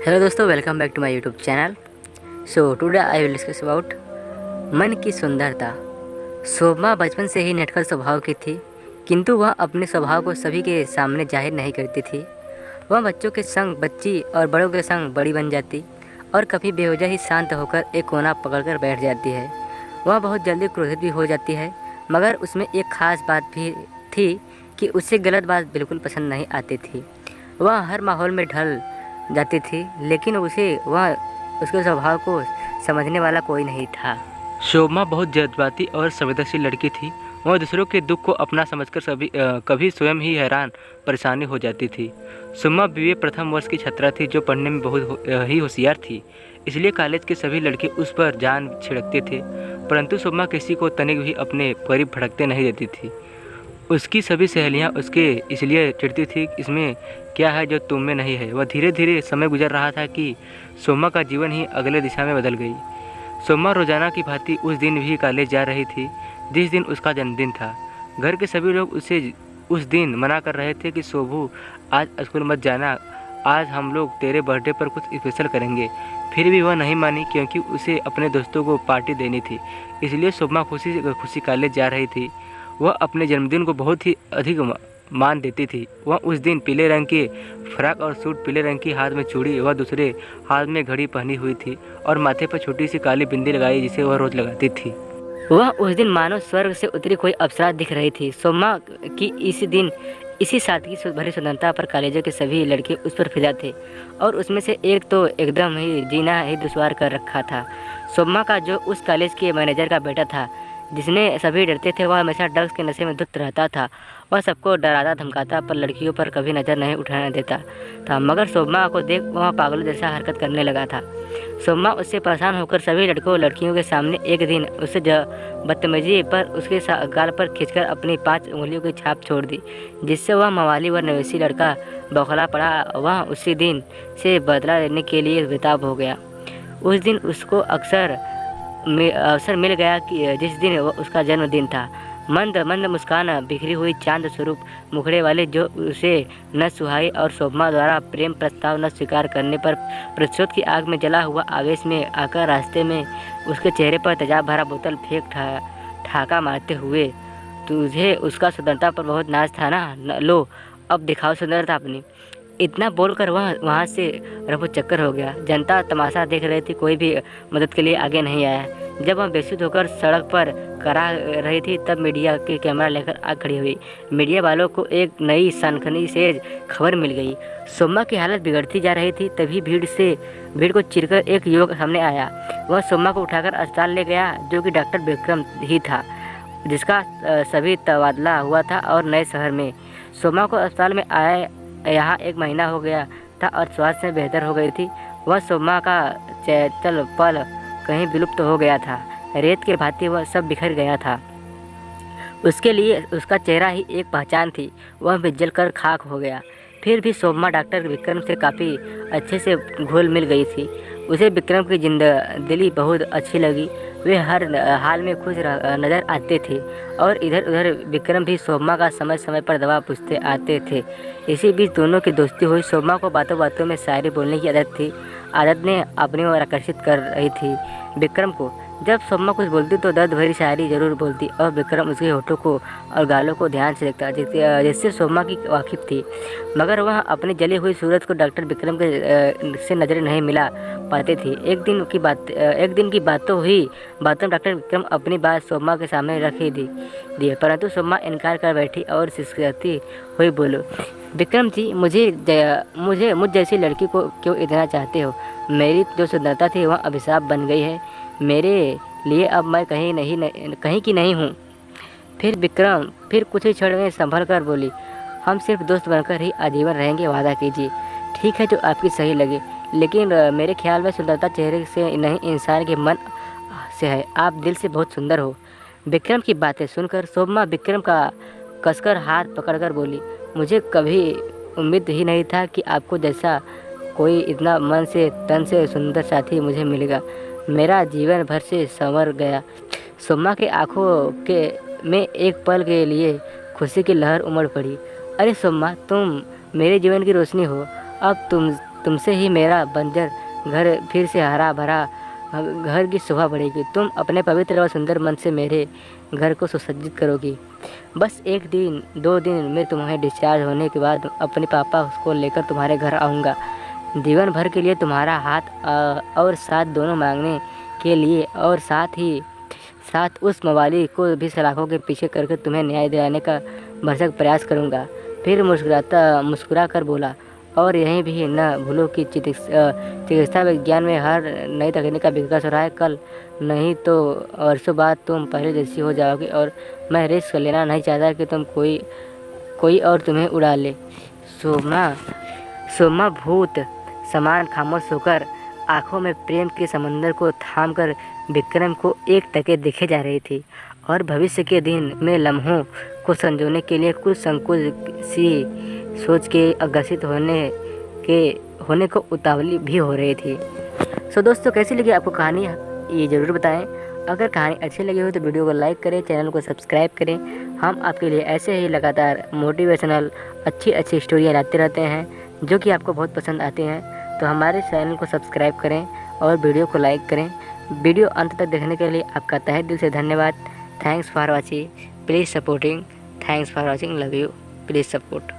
Hello दोस्तों, welcome back to my YouTube channel. So today I will discuss about मन की सुंदरता। शोभा बचपन से ही नटखट स्वभाव की थी, किंतु वह अपने स्वभाव को सभी के सामने जाहिर नहीं करती थी। वह बच्चों के संग बच्ची और बड़ों के संग बड़ी बन जाती और कभी बेवजह ही शांत होकर एक कोना पकड़कर बैठ जाती है। वह बहुत जल्दी क्रोधित भी हो जाती है, मगर उसमें एक ख़ास बात भी थी कि उसे गलत बात बिल्कुल पसंद नहीं आती थी। वह हर माहौल में ढल जाती थी, लेकिन उसके स्वभाव को समझने वाला कोई नहीं था। शोभा बहुत जज्बाती और संवेदनशील लड़की थी। वह दूसरों के दुख को अपना समझकर कभी स्वयं ही हैरान परेशानी हो जाती थी। शोभा बीए प्रथम वर्ष की छात्रा थी, जो पढ़ने में बहुत ही होशियार थी। इसलिए कॉलेज के सभी लड़के उस पर जान छिड़कते थे, परंतु शोभा किसी को तनिक भी अपने करीब भड़कते नहीं देती थी। उसकी सभी सहेलियां उसके इसलिए चिढ़ती थी, इसमें क्या है जो तुम में नहीं है। वह धीरे धीरे समय गुजर रहा था कि शोभा का जीवन ही अगले दिशा में बदल गई। शोभा रोजाना की भांति उस दिन भी कॉलेज जा रही थी, जिस दिन उसका जन्मदिन था। घर के सभी लोग उसे उस दिन मना कर रहे थे कि शोभू, आज स्कूल मत जाना, आज हम लोग तेरे बर्थडे पर कुछ स्पेशल करेंगे। फिर भी वह नहीं मानी, क्योंकि उसे अपने दोस्तों को पार्टी देनी थी। इसलिए शोभा खुशी खुशी कॉलेज जा रही थी। वह अपने जन्मदिन को बहुत ही अधिक मान देती थी। वह उस दिन पीले रंग के फ्रॉक और सूट, पीले रंग की हाथ में चूड़ी, वह दूसरे हाथ में घड़ी पहनी हुई थी और माथे पर छोटी सी काली बिंदी लगाई, जिसे वह रोज लगाती थी। वह उस दिन मानो स्वर्ग से उतरी कोई अप्सरा दिख रही थी। शोभा की इसी सादगी भरी सुंदरता पर कॉलेजों के सभी लड़के उस पर फिदा थे, और उसमें से एक तो एकदम ही जीना ही दुश्वार कर रखा था। शोभा का जो उस कॉलेज के मैनेजर का बेटा था, जिसने सभी डरते थे, वह हमेशा ड्रग्स के नशे में धुत रहता था। वह सबको डराता धमकाता, पर लड़कियों पर कभी नज़र नहीं उठाने देता था। मगर शोभा को देख वह पागलों जैसा हरकत करने लगा था। शोभा उससे परेशान होकर सभी लड़कियों के सामने एक दिन उससे बदतमीजी पर उसके गाल पर खींचकर अपनी 5 उंगलियों की छाप छोड़ दी, जिससे वह मवाली व नवेशी लड़का बौखला पड़ा। वह उसी दिन से बदला लेने के लिए बेताब हो गया। उस दिन उसको अवसर मिल गया कि जिस दिन उसका जन्मदिन था। मंद मंद मुस्कान बिखरी हुई चांद स्वरूप मुखड़े वाले जो उसे न सुहाई, और शोभा द्वारा प्रेम प्रस्ताव न स्वीकार करने पर प्रतिशोध की आग में जला हुआ आवेश में आकर रास्ते में उसके चेहरे पर तेजाब भरा बोतल फेंक ठाका मारते हुए, तुझे उसका सुंदरता पर बहुत नाज था ना, लो अब दिखाओ सुंदरता अपनी। इतना बोलकर वह वहाँ से रफू चक्कर हो गया। जनता तमाशा देख रही थी, कोई भी मदद के लिए आगे नहीं आया। जब वह बेसुध होकर सड़क पर करा रही थी, तब मीडिया के कैमरा लेकर आ खड़ी हुई। मीडिया वालों को एक नई सनसनीखेज खबर मिल गई। शोभा की हालत बिगड़ती जा रही थी। तभी भीड़ को चीरकर एक युवक सामने आया। वह शोभा को उठाकर अस्पताल ले गया, जो कि डॉक्टर विक्रम ही था, जिसका सभी तबादला हुआ था और नए शहर में। शोभा को अस्पताल में आए यहाँ 1 महीना हो गया था और स्वास्थ्य में बेहतर हो गई थी। वह शोभा का चंचल पल कहीं विलुप्त हो गया था। रेत के भांति वह सब बिखर गया था। उसके लिए उसका चेहरा ही एक पहचान थी। वह भी जलकर खाक हो गया। फिर भी शोभा डॉक्टर विक्रम से काफ़ी अच्छे से घुल मिल गई थी। उसे विक्रम की जिंददिली बहुत अच्छी लगी। वे हर हाल में खुश नज़र आते थे, और इधर उधर विक्रम भी शोभा का समय समय पर दवा पूछते आते थे। इसी बीच दोनों की दोस्ती हुई। शोभा को बातों बातों में शायरी बोलने की आदत थी। आदत ने अपनी ओर आकर्षित कर रही थी विक्रम को। जब शोभा कुछ बोलती तो दर्द भरी शायरी जरूर बोलती, और विक्रम उसके होठों को और गालों को ध्यान से देखता, जिससे शोभा की वाकिफ थी। मगर वह अपनी जली हुई सूरत को डॉक्टर विक्रम के से नजरें नहीं मिला पाती थी। एक दिन की बातों डॉक्टर विक्रम अपनी बात शोभा के सामने रख ही दिए, परंतु शोभा इनकार कर बैठी और सिसकती हुई बोलो, विक्रम जी, मुझ जैसी लड़की को क्यों इतना चाहते हो? मेरी जो सुंदरता थी वह अभिशाप बन गई है मेरे लिए। अब मैं कहीं की नहीं हूँ। फिर विक्रम कुछ ही क्षण में संभल कर बोली, हम सिर्फ दोस्त बनकर ही आजीवन रहेंगे, वादा कीजिए। ठीक है, जो आपकी सही लगे, लेकिन मेरे ख्याल में सुंदरता चेहरे से नहीं, इंसान के मन से है। आप दिल से बहुत सुंदर हो। विक्रम की बातें सुनकर शोभा विक्रम का कसकर हाथ पकड़कर बोली, मुझे कभी उम्मीद ही नहीं था कि आपको जैसा कोई इतना मन से तन से सुंदर साथी मुझे मिलेगा। मेरा जीवन भर से संवर गया। शोभा के आंखों में एक पल के लिए खुशी की लहर उमड़ पड़ी। अरे शोभा, तुम मेरे जीवन की रोशनी हो। अब तुमसे ही मेरा बंजर घर फिर से हरा भरा घर की शोभा बढ़ेगी। तुम अपने पवित्र और सुंदर मन से मेरे घर को सुसज्जित करोगी। बस 1 दिन 2 दिन में तुम्हें डिस्चार्ज होने के बाद अपने पापा को लेकर तुम्हारे घर आऊँगा। जीवन भर के लिए तुम्हारा हाथ और साथ दोनों मांगने के लिए, और साथ उस मवाली को भी सलाखों के पीछे करके तुम्हें न्याय दिलाने का भरसक प्रयास करूँगा। फिर मुस्कुरा कर बोला, और यहीं भी न भूलो कि चिकित्सा विज्ञान में हर नई तकनीक का विकास हो रहा है। कल नहीं तो वर्षों बाद तुम पहले जैसी हो जाओगी, और मैं रिस्क लेना नहीं चाहता कि तुम कोई और तुम्हें उड़ा ले। सोमा भूत समान खामोश होकर आंखों में प्रेम के समंदर को थामकर विक्रम को एक टके देखे जा रही थी, और भविष्य के दिन में लम्हों को संजोने के लिए कुछ संकोच सी सोच के अग्रसित होने को उतावली भी हो रही थी। दोस्तों, कैसी लगी आपको कहानी, ये ज़रूर बताएं। अगर कहानी अच्छी लगी हो तो वीडियो को लाइक करें, चैनल को सब्सक्राइब करें। हम आपके लिए ऐसे ही लगातार मोटिवेशनल अच्छी स्टोरियाँ लाते रहते हैं जो कि आपको बहुत पसंद आती हैं। तो हमारे चैनल को सब्सक्राइब करें और वीडियो को लाइक करें। वीडियो अंत तक देखने के लिए आपका तहे दिल से धन्यवाद। Thanks for watching, please supporting. Thanks for watching, love you, please support.